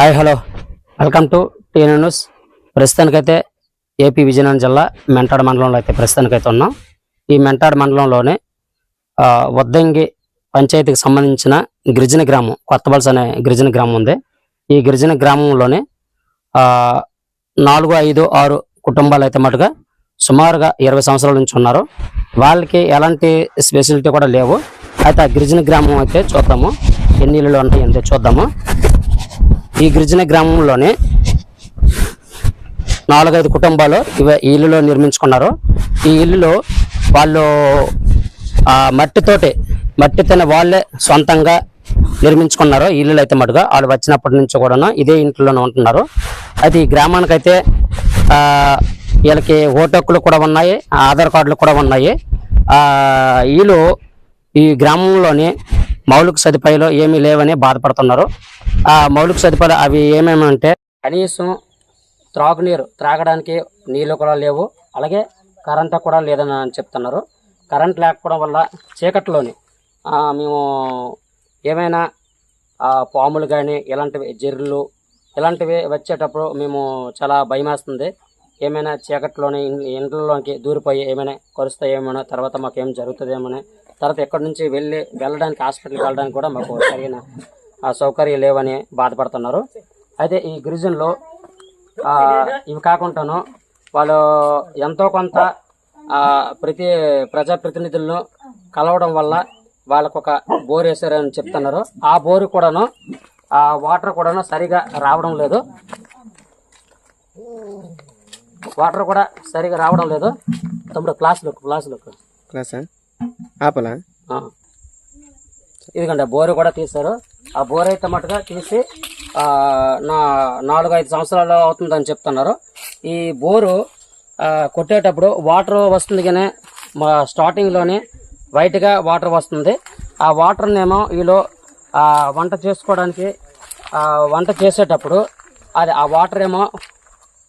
Hi hello welcome to TN news. ప్రస్తుతానికైతే AP Vizianagaram జిల్లా మెంటాడ్ మండలంలో అయితే ప్రస్తుతానికైతే ఉన్నాం. ఈ మెంటాడ్ మండలంలోనే వద్దంగి పంచాయతీకి సంబంధించిన గిరిజన గ్రామం కొత్తబల్స్ అనే గిరిజన గ్రామం ఉంది. ఈ గిరిజన గ్రామంలోనే 4, 5, 6 కుటుంబాలు అయితే మటుగా సుమారుగా 20 సంవత్సరాల నుంచి ఉన్నారు. వాళ్ళకి ఎలాంటి స్పెషాలిటీ కూడా లేవు. అయితే ఆ గిరిజన గ్రామం అయితే చూద్దాము, ఎన్ని ఇళ్ళు ఉంటాయి అంటే చూద్దాము. ఈ గిరిజన గ్రామంలోనే 4, 5 కుటుంబాలు ఈ ఇల్లులో నిర్మించుకున్నారు. ఈ ఇల్లులో వాళ్ళు మట్టితోనే వాళ్ళే సొంతంగా నిర్మించుకున్నారు. ఈ ఇల్లులు అయితే మటుగా వాళ్ళు వచ్చినప్పటి నుంచి కూడా ఇదే ఇంట్లోనే ఉంటున్నారు. అయితే ఈ గ్రామానికైతే వీళ్ళకి ఓటు హక్కులు కూడా ఉన్నాయి, ఆధార్ కార్డులు కూడా ఉన్నాయి. వీళ్ళు ఈ గ్రామంలోని మౌలిక సదుపాయాలు ఏమీ లేవని బాధపడుతున్నారు. ఆ మౌలిక సదుపాయాలు అవి ఏమేమంటే కనీసం త్రాగునీరు త్రాగడానికి నీళ్లు కూడా లేవు, అలాగే కరెంటు కూడా లేదని చెప్తున్నారు. కరెంట్ లేకపోవడం వల్ల చీకట్లోని మేము ఏమైనా పాములు కానీ ఇలాంటివి జర్రులు ఇలాంటివి వచ్చేటప్పుడు మేము చాలా భయమేస్తుంది. ఏమైనా చీకట్లోని ఇండ్లలోకి దూరిపోయి ఏమైనా కరుస్తాయేమో, తర్వాత మాకు ఏం జరుగుతుందేమో, తర్వాత ఎక్కడి నుంచి వెళ్ళడానికి హాస్పిటల్కి వెళ్ళడానికి కూడా మాకు సరైన సౌకర్యం లేవని బాధపడుతున్నారు. అయితే ఈ గిరిజనులు ఇవి కాకుండాను వాళ్ళు ఎంతో కొంత ప్రజాప్రతినిధులను కలవడం వల్ల వాళ్ళకు ఒక బోర్ వేసారని చెప్తున్నారు. ఆ బోరు కూడాను వాటర్ కూడాను సరిగా రావడం లేదు. తమ్ముడు క్లాస్ ఆపలా ఇదిగండి బోరు కూడా తీశారు. ఆ బోర్ అయితే మటుగా తీసి 4, 5 సంవత్సరాలు అవుతుందని చెప్తున్నారు. ఈ బోరు కొట్టేటప్పుడు వాటర్ వస్తుంది కానీ మా స్టార్టింగ్లోనే వైట్గా వాటర్ వస్తుంది. ఆ వాటర్నేమో వీళ్ళు వంట చేసుకోవడానికి వంట చేసేటప్పుడు ఆ వాటర్ ఏమో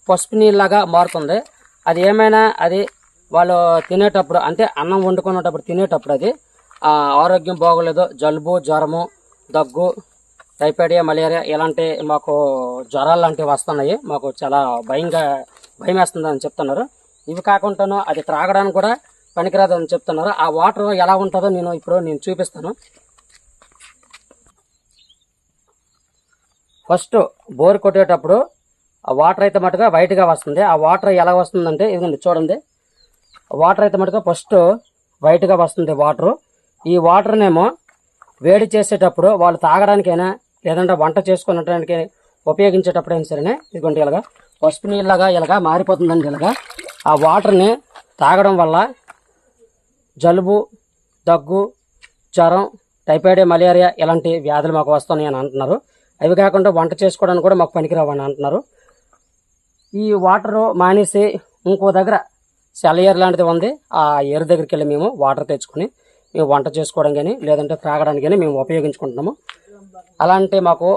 పసుపు నీళ్ళలాగా మారుతుంది. అది ఏమైనా అది వాళ్ళు తినేటప్పుడు అంటే అన్నం వండుకునేటప్పుడు తినేటప్పుడు అది ఆరోగ్యం బాగోలేదు. జలుబు, జ్వరము, దగ్గు, టైఫాయిడ్, మలేరియా ఇలాంటి మాకు జ్వరాలు లాంటివి వస్తున్నాయి. మాకు చాలా భయం వేస్తుందని చెప్తున్నారు. ఇవి కాకుండాను అది త్రాగడానికి కూడా పనికిరాదని చెప్తున్నారు. ఆ వాటర్ ఎలా ఉంటుందో నేను చూపిస్తాను. ఫస్ట్ బోర్ కొట్టేటప్పుడు ఆ వాటర్ అయితే మటుగా వైట్గా వస్తుంది. ఆ వాటర్ ఎలా వస్తుందంటే ఇదిగోండి చూడండి, వాటర్ అయితే మటుగా ఫస్ట్ వైట్గా వస్తుంది వాటరు. ఈ వాటర్నేమో వేడి చేసేటప్పుడు వాళ్ళు తాగడానికైనా లేదంటే వంట చేసుకునడానికి ఉపయోగించేటప్పుడు అయినా సరే ఇదిగోండి ఇలాగా పసుపు నీళ్ళగా ఇలాగా మారిపోతుందండి. ఇలాగా ఆ వాటర్ని తాగడం వల్ల జలుబు, దగ్గు, జ్వరం, టైఫాయిడ్, మలేరియా ఇలాంటి వ్యాధులు మాకు వస్తున్నాయి అని అంటున్నారు. అవి కాకుండా వంట చేసుకోవడానికి కూడా మాకు పనికిరావని అంటున్నారు. ఈ వాటరు మానేసి ఇంకో దగ్గర సెలయేరు లాంటిది ఉంది. ఆ ఏరు దగ్గరికి వెళ్ళి మేము వాటర్ తెచ్చుకొని మేము వంట చేసుకోవడం కానీ లేదంటే త్రాగడానికి కానీ మేము ఉపయోగించుకుంటున్నాము. అలాంటి మాకు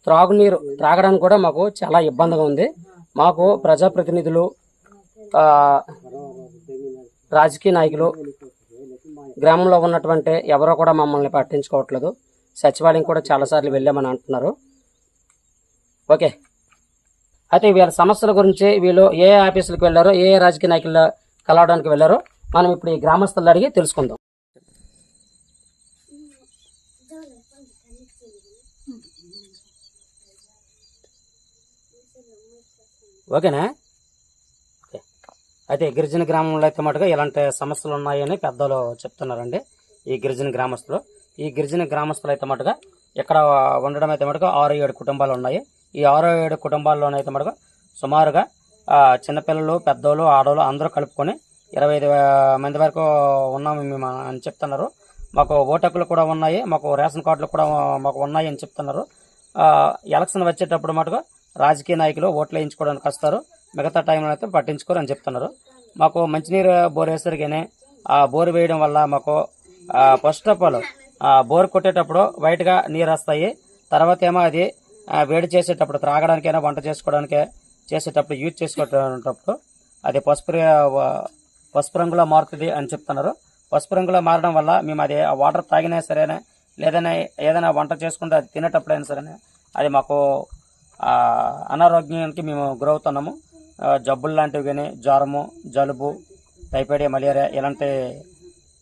త్రాగునీరు త్రాగడానికి కూడా మాకు చాలా ఇబ్బందిగా ఉంది. మాకు ప్రజాప్రతినిధులు, రాజకీయ నాయకులు, గ్రామంలో ఉన్నటువంటి ఎవరో కూడా మమ్మల్ని పట్టించుకోవట్లేదు. సచివాలయం కూడా చాలాసార్లు వెళ్ళామని అంటున్నారు. ఓకే, అయితే వీళ్ళ సమస్యల గురించి వీళ్ళు ఏ ఆఫీసులకు వెళ్ళారో, ఏ రాజకీయ నాయకులు కలవడానికి వెళ్ళారో మనం ఇప్పుడు ఈ గ్రామస్తులు అడిగి తెలుసుకుందాం. ఓకేనా? ఓకే, అయితే గిరిజన గ్రామంలో అయితే మటుగా ఇలాంటి సమస్యలు ఉన్నాయని పెద్దలు చెప్తున్నారండి. ఈ గిరిజన గ్రామస్తులు అయితే మటుగా ఇక్కడ ఉండడం అయితే మటుగా 6, 7 కుటుంబాలు ఉన్నాయి. ఈ 6, 7 కుటుంబాల్లోనైతే మటుగా సుమారుగా చిన్నపిల్లలు, పెద్దోళ్ళు, ఆడవాళ్ళు అందరూ కలుపుకొని 25 మంది వరకు ఉన్నాము మేము అని చెప్తున్నారు. మాకు ఓటు హక్కులు కూడా ఉన్నాయి, మాకు రేషన్ కార్డులు కూడా మాకు ఉన్నాయి అని చెప్తున్నారు. ఎలక్షన్ వచ్చేటప్పుడు మటుగా రాజకీయ నాయకులు ఓట్లు వేయించుకోవడానికి వస్తారు, మిగతా టైంలో అయితే పట్టించుకోరు అని చెప్తున్నారు. మాకు మంచినీరు బోర్ వేస్తారు కానీ ఆ బోర్ వేయడం వల్ల మాకు ఫస్ట్ ఆఫ్ ఆల్ బోర్ కొట్టేటప్పుడు వైట్గా నీరు వస్తాయి. తర్వాత ఏమో అది వేడి చేసేటప్పుడు త్రాగడానికైనా వంట చేసుకోవడానికి చేసేటప్పుడు యూజ్ చేసుకునేటప్పుడు అది పసుపు రంగులో మారుతుంది అని చెప్తున్నారు. పసుపు రంగులో మారడం వల్ల మేము అది వాటర్ తాగినా సరేనే లేదన్నా ఏదైనా వంట చేసుకుంటే అది తినేటప్పుడు అయినా సరే అది మాకు అనారోగ్యానికి మేము గురవుతున్నాము. జబ్బులు లాంటివి కానీ జ్వరము, జలుబు, టైఫాయిడ్, మలేరియా ఇలాంటి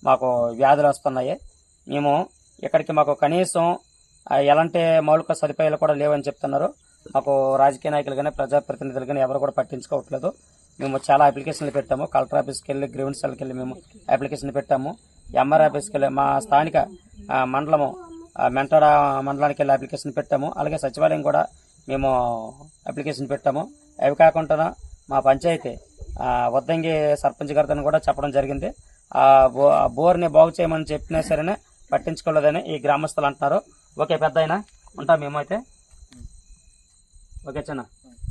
మాకు వ్యాధులు వస్తున్నాయి. మేము ఇక్కడికి మాకు కనీసం ఎలాంటి మౌలిక సదుపాయాలు కూడా లేవని చెప్తున్నారు. మాకు రాజకీయ నాయకులు కానీ ప్రజాప్రతినిధులు కానీ ఎవరు కూడా పట్టించుకోవట్లేదు. మేము చాలా అప్లికేషన్లు పెట్టాము. కలెక్టర్ ఆఫీస్కి వెళ్ళి, గ్రీవెన్స్కి వెళ్ళి మేము అప్లికేషన్ పెట్టాము. ఎంఆర్ ఆఫీస్కి వెళ్ళి, మా స్థానిక మండలము మెంటాడ మండలానికి వెళ్ళి అప్లికేషన్ పెట్టాము. అలాగే సచివాలయం కూడా మేము అప్లికేషన్ పెట్టాము. అవి కాకుండా మా పంచాయతీ వద్దంగి సర్పంచ్ గారితో కూడా చెప్పడం జరిగింది. ఆ బోర్ని బాగు చేయమని చెప్పినా సరే పట్టించుకోలేదని ఈ గ్రామస్తులు అంటున్నారు. ఓకే పెద్ద అయినా ఉంటాం మేమైతే. ఓకే చిన్న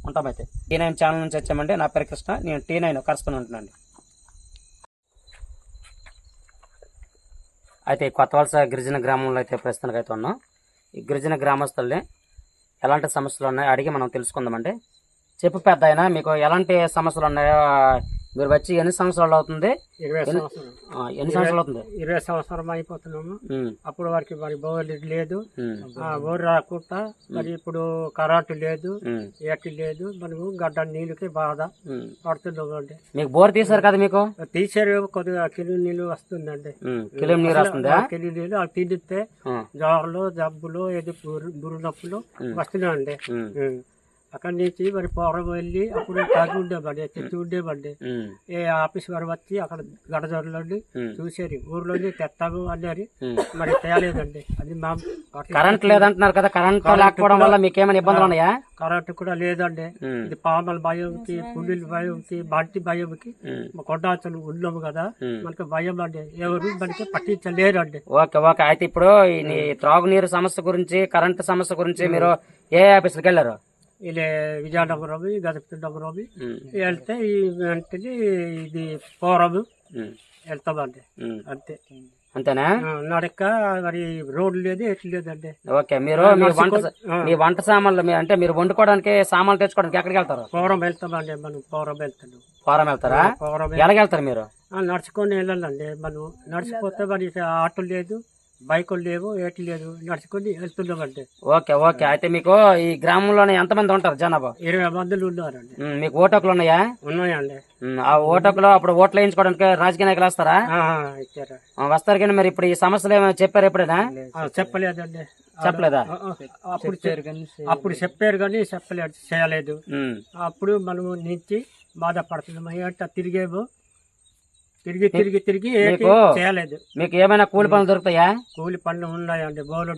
ఉంటామైతే. T9 ఛానల్ నుంచి వచ్చామండి. నా పేరు కృష్ణ, నేను T9 కరెస్పాండెంట్ అండి. అయితే కొత్త వలస గిరిజన గ్రామంలో అయితే ప్రస్తుతానికి అయితే ఉన్నాం. ఈ గిరిజన గ్రామస్తుల్ని ఎలాంటి సమస్యలు ఉన్నాయో అడిగి మనం తెలుసుకుందామండి. చెప్పు పెద్ద అయినా, మీకు ఎలాంటి సమస్యలు ఉన్నాయో? మీరు వచ్చి ఎన్ని సంవత్సరాలు అవుతుంది? 20 సంవత్సరాలు. ఎన్ని సంవత్సరాలు అవుతుంది? 20 సంవత్సరం అయిపోతున్నాము. అప్పుడు వారికి మరి బోర్ లేదు, బోర్ రాకుండా మరి ఇప్పుడు కరెంటు లేదు, ఏటి లేదు. మనకు గడ్డ నీళ్ళకి బాధ పడుతున్నాము అండి. మీకు బోర్ తీసారు కదా? మీకు తీసారు, కొద్దిగా కిలో నీళ్ళు వస్తుందండి. కిలో నీళ్ళు వస్తుందా? కిలో నీళ్ళు అవి తిండితే జ్వరాలు, జబ్బులు, ఏది బురు నొప్పులు వస్తున్నాయండి. అక్కడి నుంచి మరి పోరం వెళ్ళి అప్పుడు తాగి ఉండేవండి, తెచ్చి ఉండేవండి. ఏ ఆఫీస్ వారు వచ్చి అక్కడ గడజోరులోని చూసేది, ఊర్లోని తెస్తాము అన్నారు. మరి తేలేదండి. అది మా కరెంట్ లేదంటున్నారు కదా? కరెంట్ లేకపోవడం వల్ల మీకు ఏమైనా ఇబ్బందులు ఉన్నాయా? కరెంట్ కూడా లేదండి. ఇది పాముల భయంకి, పుల్లిల భయంకి, బంటి భయంకి కొండాచలు ఉన్నాము కదా, మనకి భయం అండి. ఎవరు మనకి పట్టించలేరండి. Okay okay. అయితే ఇప్పుడు ఈ త్రాగునీరు సమస్య గురించి, కరెంట్ సమస్య గురించి మీరు ఏ ఆఫీస్కి వెళ్ళారు? ఇలా విజయనగరం, గజపతినగరం వెళ్తే ఈ వెంటనే ఇది పోరము వెళ్తామండి. అంతే. అంతేనా? నడక మరి రోడ్డు లేదు, ఎట్లు లేదండి. ఓకే. మీరు మీ వంట సామాన్లు అంటే మీరు వండుకోవడానికి సామాన్లు తెచ్చుకోవడానికి ఎక్కడికి వెళ్తారు? పోరం వెళ్తామండి. మనం పోరం వెళ్తాను. పోరం వెళ్తారా? ఎలాగెళ్తారు మీరు? నడుచుకొని వెళ్ళాలండి. మనం నడిచిపోతే మరి ఆటో లేదు, బైకులు లేవు, ఏటి లేదు, నడుచుకొని వెళ్తున్నామండి. Okay okay. అయితే మీకు ఈ గ్రామంలోనే ఎంతమంది ఉంటారు జనాభా? 20 మందిలు ఉన్నారండి. మీకు ఓటకులు ఉన్నాయా? ఉన్నాయండి. ఆ ఓటకులు అప్పుడు ఓట్లు వేయించుకోవడానికి రాజకీయ నాయకులు వస్తారా? ఇచ్చారా? వస్తారు. కానీ మరి ఇప్పుడు ఈ సమస్యలు ఏమైనా చెప్పారు ఎప్పుడైనా? చెప్పలేదండి. చెప్పలేదా? అప్పుడు చెప్పారు కానీ చెప్పలేదు, చేయలేదు. అప్పుడు మనము నుంచి బాధపడుతున్నాము. ఏంట తిరిగేమో, తిరిగి చేయలేదు. మీకు ఏమైనా కూలి పనులు దొరుకుతాయా? కూలి పనులు ఉన్నాయండి. బోర్డు